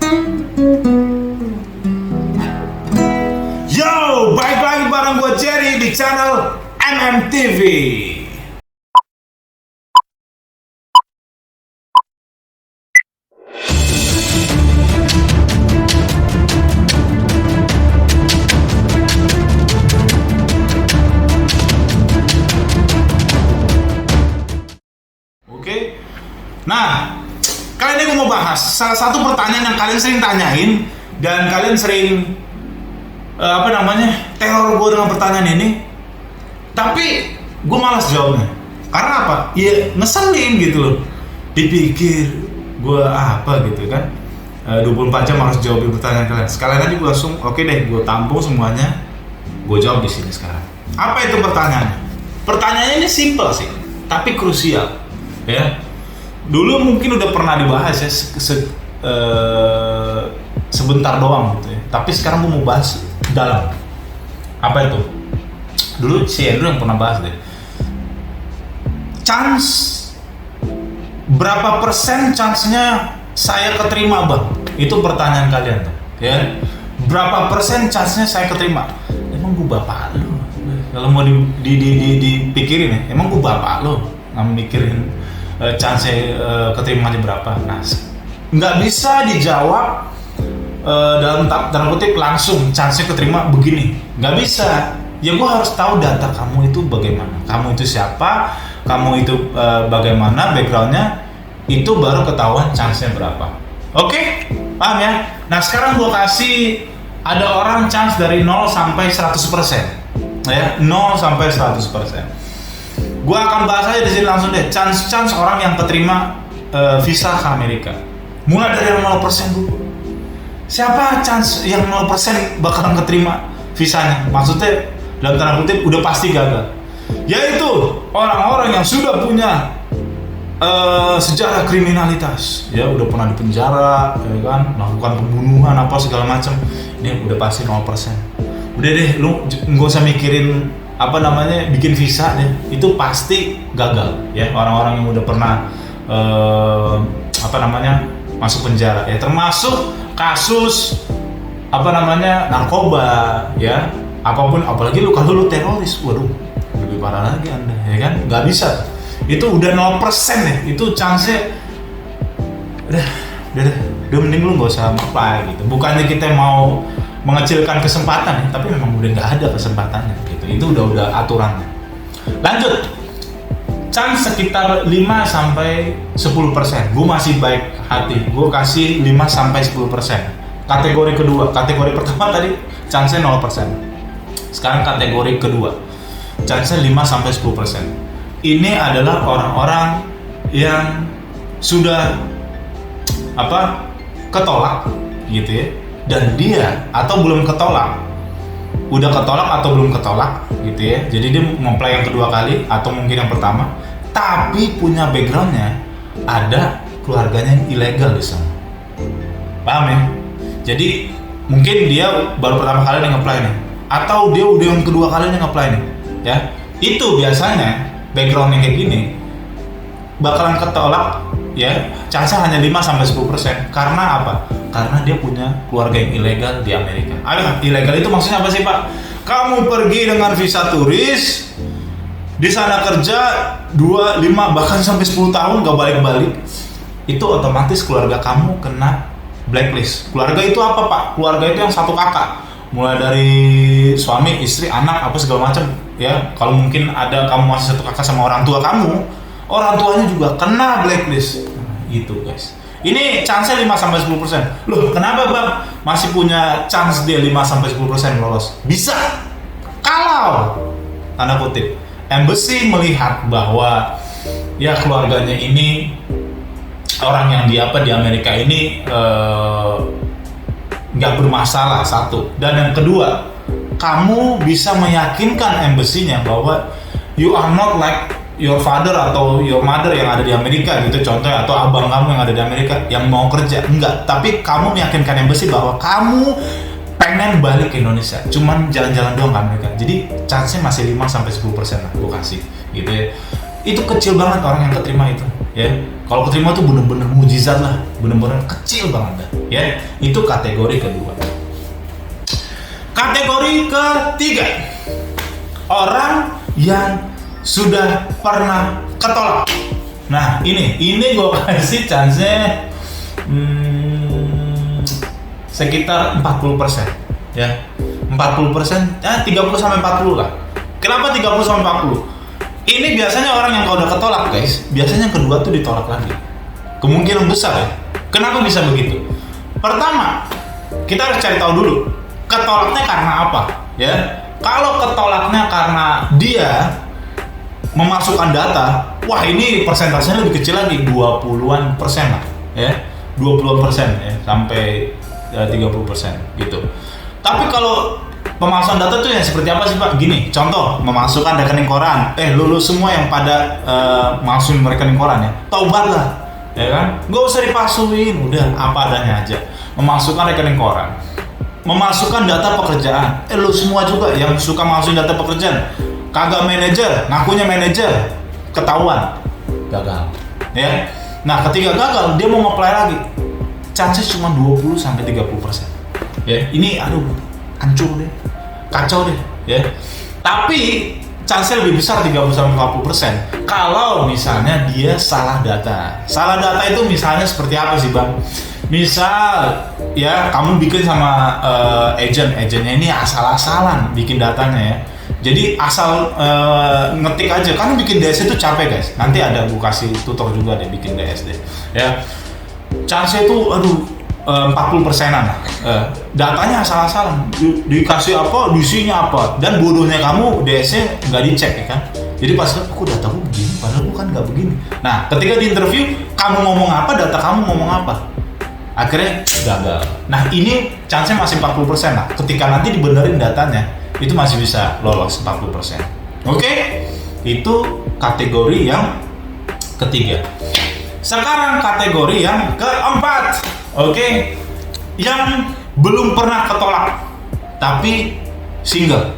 Yo, balik lagi bareng gue Jerry di channel MMTV. Oke, nah kali ini gue mau bahas salah satu pertanyaan yang kalian sering tanyain dan kalian sering teror gue dengan pertanyaan ini, tapi gue malas jawabnya. Karena apa? Ya ngeselin gitu loh. Dipikir gue apa gitu kan, 24 jam harus jawabin pertanyaan kalian. Sekalian aja gue langsung, oke deh, gue tampung semuanya, gue jawab di sini sekarang. Apa itu pertanyaannya? Pertanyaannya ini simple sih, tapi krusial. Ya, dulu mungkin udah pernah dibahas ya sebentar doang gitu ya. Tapi sekarang gue mau bahas dalam. Apa itu? Dulu si Andrew yang pernah bahas deh. Berapa persen chance-nya saya keterima bang? Itu pertanyaan kalian tuh. Ya, berapa persen chance-nya saya keterima? Emang gue bapak lu? Kalau mau dipikirin ya, emang gue bapak lu? Nggak mikirin chance keterimanya berapa? Nah, nggak bisa dijawab dalam tanda kutip langsung chance keterima begini, nggak bisa. Ya gue harus tahu data kamu itu bagaimana, kamu itu siapa, kamu itu bagaimana backgroundnya, itu baru ketahuan chance-nya berapa. Oke? Paham ya? Nah sekarang gue kasih ada orang chance dari 0 sampai 100%, ya 0 sampai 100%. Gue akan bahas aja di sini langsung deh, chance orang yang keterima visa ke Amerika. Mulai dari 0% dulu. Siapa chance yang 0% bakalan keterima visanya? Maksudnya dalam tanda kutip udah pasti gagal. Yaitu orang-orang yang sudah punya sejarah kriminalitas, ya udah pernah di penjara, ya kan, melakukan pembunuhan apa segala macam. Ini udah pasti 0%. Udah deh, lu nggak usah mikirin bikin visa deh, itu pasti gagal ya. Orang-orang yang udah pernah masuk penjara ya, termasuk kasus narkoba ya, apapun, apalagi kalau lu teroris, waduh lebih parah lagi Anda ya kan, nggak bisa. Itu udah 0% ya, itu chance-nya udah mending lu nggak usah apply gitu. Bukannya kita mau mengecilkan kesempatan ya, tapi memang udah nggak ada kesempatannya gitu. Itu udah aturannya. Lanjut, chance sekitar 5-10%. Gue masih baik hati, gue kasih 5-10%. Kategori kedua, kategori pertama tadi chance-nya 0%. Sekarang kategori kedua, chance-nya 5-10%. Ini adalah orang-orang yang sudah ketolak gitu ya, dan dia atau belum ketolak, udah ketolak atau belum ketolak gitu ya. Jadi dia nge-apply yang kedua kali atau mungkin yang pertama, tapi punya backgroundnya ada keluarganya yang ilegal di sana. Paham ya? Jadi mungkin dia baru pertama kali nge-apply nih, atau dia udah yang kedua kalinya nge-apply nih ya. Itu biasanya backgroundnya kayak gini bakalan ketolak ya, chance hanya 5-10%. Karena apa? Karena dia punya keluarga yang ilegal di Amerika. Ilegal itu maksudnya apa sih Pak? Kamu pergi dengan visa turis, di sana kerja 2, 5, bahkan sampai 10 tahun gak balik-balik, itu otomatis keluarga kamu kena blacklist. Keluarga itu apa Pak? Keluarga itu yang satu kakak, mulai dari suami, istri, anak, apa segala macam ya. Kalau mungkin ada kamu masih satu kakak sama orang tua kamu, orang tuanya juga kena blacklist. Gitu guys. Ini chance-nya 5-10%. Loh, kenapa Bang masih punya chance dia 5-10% lolos? Bisa kalau tanda kutip embassy melihat bahwa ya keluarganya ini, orang yang di Amerika ini nggak bermasalah, satu. Dan yang kedua, kamu bisa meyakinkan embassy-nya bahwa you are not like your father atau your mother yang ada di Amerika gitu contohnya, atau abang kamu yang ada di Amerika yang mau kerja, enggak, tapi kamu meyakinkan embassy bahwa kamu pengen balik ke Indonesia, cuman jalan-jalan doang ke Amerika. Jadi chance-nya masih 5-10% lah gue kasih gitu ya. Itu kecil banget orang yang keterima itu ya. Kalau keterima tuh bener-bener mujizat lah, bener-bener kecil banget dah, ya. Itu kategori kedua. Kategori ketiga, orang yang sudah pernah ketolak. Nah, ini gue kasih chance-nya sekitar 40%, ya. 40%, 30 sampai 40 lah. Kenapa 30 sampai 40? Ini biasanya orang yang kalau udah ketolak, guys, biasanya yang kedua tuh ditolak lagi. Kemungkinan besar ya. Kenapa bisa begitu? Pertama, kita harus cari tahu dulu ketolaknya karena apa, ya. Kalau ketolaknya karena dia memasukkan data, wah ini persentasenya lebih kecil lagi, 20-an persen lah, ya. 20-an persen ya, sampai 30% gitu. Tapi kalau pemasukan data tuh yang seperti apa sih Pak? Gini, contoh memasukkan rekening koran. Lu semua yang pada masukin rekening koran ya, taubat lah, ya kan? Gak usah dipasuin, udah apa adanya aja. Memasukkan rekening koran, memasukkan data pekerjaan. Lu semua juga yang suka masukin data pekerjaan, kagak manajer, ngakunya manajer, ketahuan, gagal. Ya. Nah, ketika gagal, dia mau nge-apply lagi. Chances cuma 20-30%. Ya, ini aduh, hancur deh. Kacau deh, ya. Tapi chance lebih besar 30-40% kalau misalnya dia salah data. Salah data itu misalnya seperti apa sih, Bang? Misal ya kamu bikin sama agennya ini asal-asalan bikin datanya ya. Jadi asal ngetik aja, kan bikin DS itu capek guys. Nanti ada gue kasih tutor juga deh bikin DS deh. Ya, chance itu aduh 40%-an lah. Datanya asal-asalan, dikasih apa, diisinya apa, dan bodohnya kamu DS-nya nggak dicek ya kan. Jadi pas aku data gue begini, padahal gue kan nggak begini. Nah, ketika di interview kamu ngomong apa, data kamu ngomong apa, akhirnya gagal. Nah, ini chance-nya masih 40% lah. Ketika nanti dibenerin datanya, itu masih bisa lolos 40%. Oke? Itu kategori yang ketiga. Sekarang kategori yang keempat. Oke? Yang belum pernah ketolak tapi single.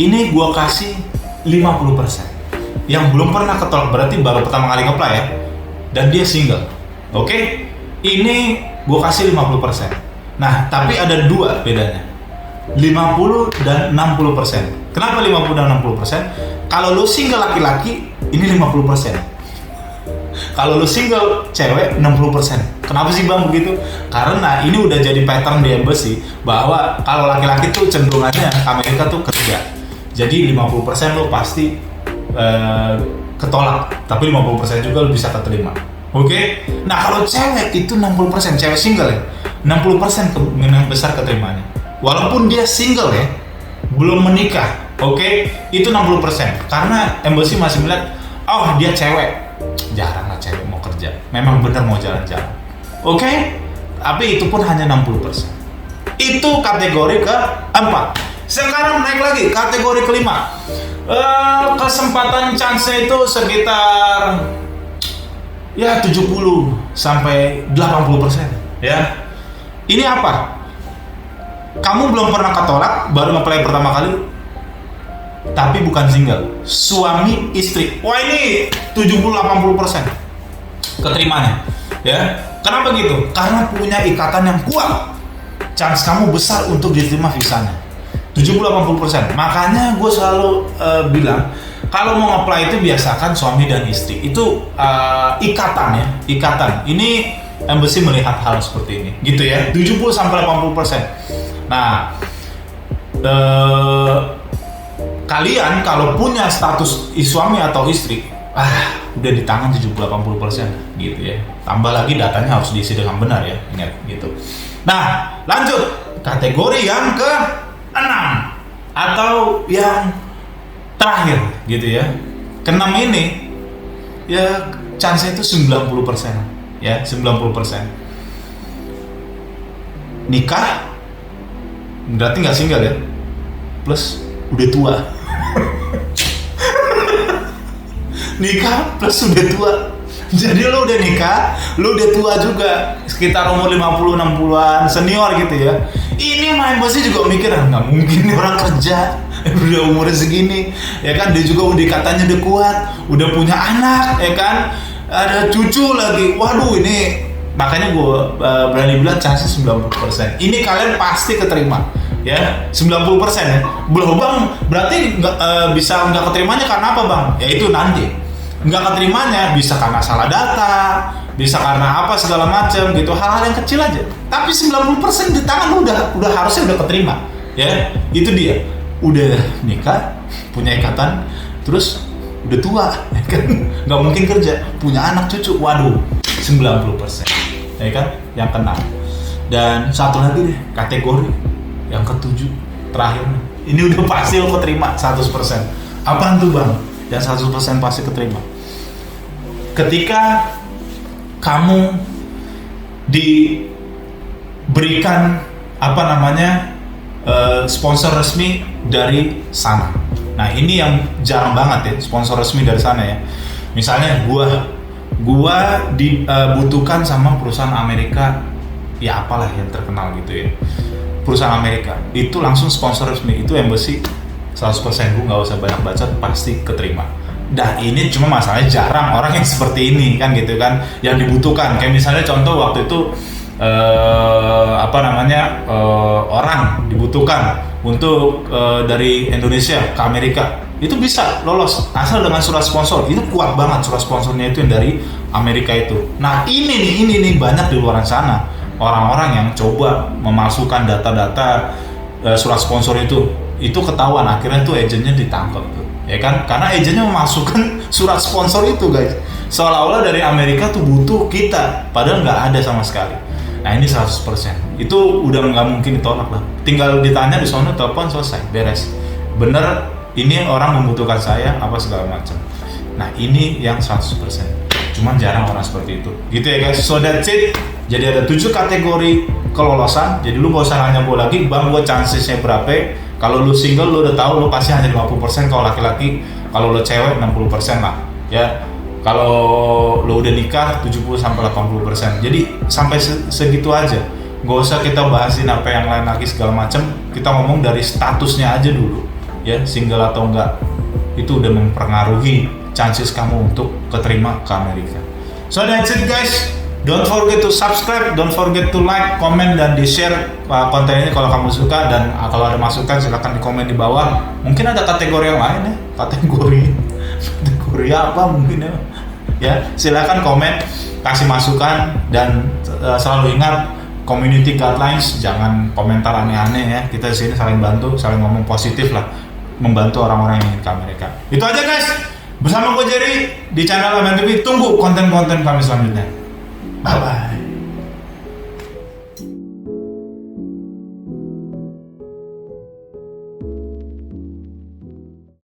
Ini gua kasih 50%. Yang belum pernah ketolak berarti baru pertama kali nge-apply ya. Dan dia single. Oke? Ini gua kasih 50%. Nah, tapi ada dua bedanya. 50 dan 60%. Kenapa 50 dan 60%? Kalau lu single laki-laki, ini 50%. Kalau lu single cewek, 60%. Kenapa sih Bang begitu? Karena ini udah jadi pattern di embassy bahwa kalau laki-laki tuh cenderungannya ke Amerika tuh kerja. Jadi 50% lu pasti ketolak, tapi 50% juga lu bisa keterima. Oke? Nah, kalau cewek itu 60%, cewek single ya. 60% kemungkinan besar keterimanya. Walaupun dia single ya, belum menikah, oke, itu 60%. Karena embassy masih melihat, oh dia cewek, jarang lah cewek mau kerja. Memang benar mau jalan-jalan, oke? Tapi itu pun hanya 60%. Itu kategori keempat. Sekarang naik lagi, kategori kelima. Kesempatan chance itu sekitar ya 70 sampai 80%. Ya, ini apa? Kamu belum pernah ketolak, baru nge-apply pertama kali, tapi bukan single, suami istri. Wah ini 70-80% keterimanya, ya. Kenapa gitu? Karena punya ikatan yang kuat, chance kamu besar untuk diterima visanya. 70-80%. Makanya gue selalu bilang, kalau mau nge-apply itu biasakan suami dan istri. Itu ikatan ya, ikatan. Ini embassy melihat hal seperti ini, gitu ya. 70-80%. Nah, kalian kalau punya status suami atau istri, udah di tangan 70-80% gitu ya. Tambah lagi datanya harus diisi dengan benar ya, ingat gitu. Nah, lanjut kategori yang ke-6 atau yang terakhir gitu ya. Ke-6 ini ya chance itu 90% ya, 90%. Nikah berarti nggak single ya, plus udah tua. Nikah plus udah tua, jadi lu udah nikah, lu udah tua juga, sekitar umur 50-60an, senior gitu ya. Ini main embassy juga mikir, nggak mungkin nih orang kerja udah umurnya segini, ya kan? Dia juga udah katanya udah kuat, udah punya anak, ya kan? ada cucu lagi. Waduh, ini makanya gue berani bilang chances 90%. Ini kalian pasti keterima. Ya, 90% ya. Belum bang, berarti bisa nggak keterimanya karena apa bang? Ya itu nanti. Nggak keterimanya bisa karena salah data, bisa karena apa segala macam gitu, hal-hal yang kecil aja. Tapi 90% di tangan lu udah harusnya udah keterima. Ya, itu dia. Udah nikah, punya ikatan, terus udah tua, ya kan? Nggak mungkin kerja, punya anak cucu, waduh, 90%, ya kan? Yang kena. Dan satu lagi deh, kategori yang ketujuh, terakhir. Ini udah pasti lo keterima 100%. Apaan tuh bang? Yang 100% pasti keterima. Ketika kamu diberikan sponsor resmi dari sana. Nah ini yang jarang banget ya, sponsor resmi dari sana ya. Misalnya gua dibutuhkan sama perusahaan Amerika, ya apalah yang terkenal gitu ya. Perusahaan Amerika itu langsung sponsor resmi, itu embassy 100% gue nggak usah banyak bacot, pasti keterima. Nah ini cuma masalahnya jarang orang yang seperti ini kan gitu kan, yang dibutuhkan. Kayak misalnya contoh waktu itu orang dibutuhkan untuk dari Indonesia ke Amerika, itu bisa lolos asal dengan surat sponsor. Itu kuat banget surat sponsornya itu yang dari Amerika itu. Nah ini nih banyak di luar sana orang-orang yang coba memasukkan data-data surat sponsor itu ketahuan, akhirnya tuh agennya ditangkap tuh, ya kan? Karena agennya memasukkan surat sponsor itu guys, seolah-olah dari Amerika tuh butuh kita, padahal nggak ada sama sekali. Nah ini 100%, itu udah nggak mungkin ditolak lah. Tinggal ditanya di sana, telepon, selesai, beres. Bener, ini orang membutuhkan saya, apa segala macam. Nah ini yang 100%. Cuman jarang orang seperti itu. Gitu ya guys, so that's it. Jadi ada 7 kategori kelolosan. Jadi lu gak usah nanya gue lagi, bang gue chancesnya berapa? Kalau lu single lu udah tahu lu pasti hanya 50%, kalau laki-laki, kalau lu cewek 60% lah. Ya. Kalau lo udah nikah 70-80%. Jadi sampai segitu aja. Gak usah kita bahasin apa yang lain lagi segala macam. Kita ngomong dari statusnya aja dulu. Ya, single atau enggak. Itu udah mempengaruhi chances kamu untuk keterima ke Amerika. So that's it guys. Don't forget to subscribe, don't forget to like, comment, dan di-share konten ini kalau kamu suka. Dan kalau ada masukan silahkan di komen di bawah. Mungkin ada kategori yang lain ya. Kategori apa mungkin ya. Ya, silakan komen, kasih masukan, dan selalu ingat community guidelines, jangan komentar aneh-aneh ya. Kita di sini saling bantu, saling ngomong positif lah, membantu orang-orang yang ingin ke Amerika. Itu aja guys. Bersama gue Jerry di channel Amen TV. Tunggu konten-konten kami selanjutnya. Bye bye.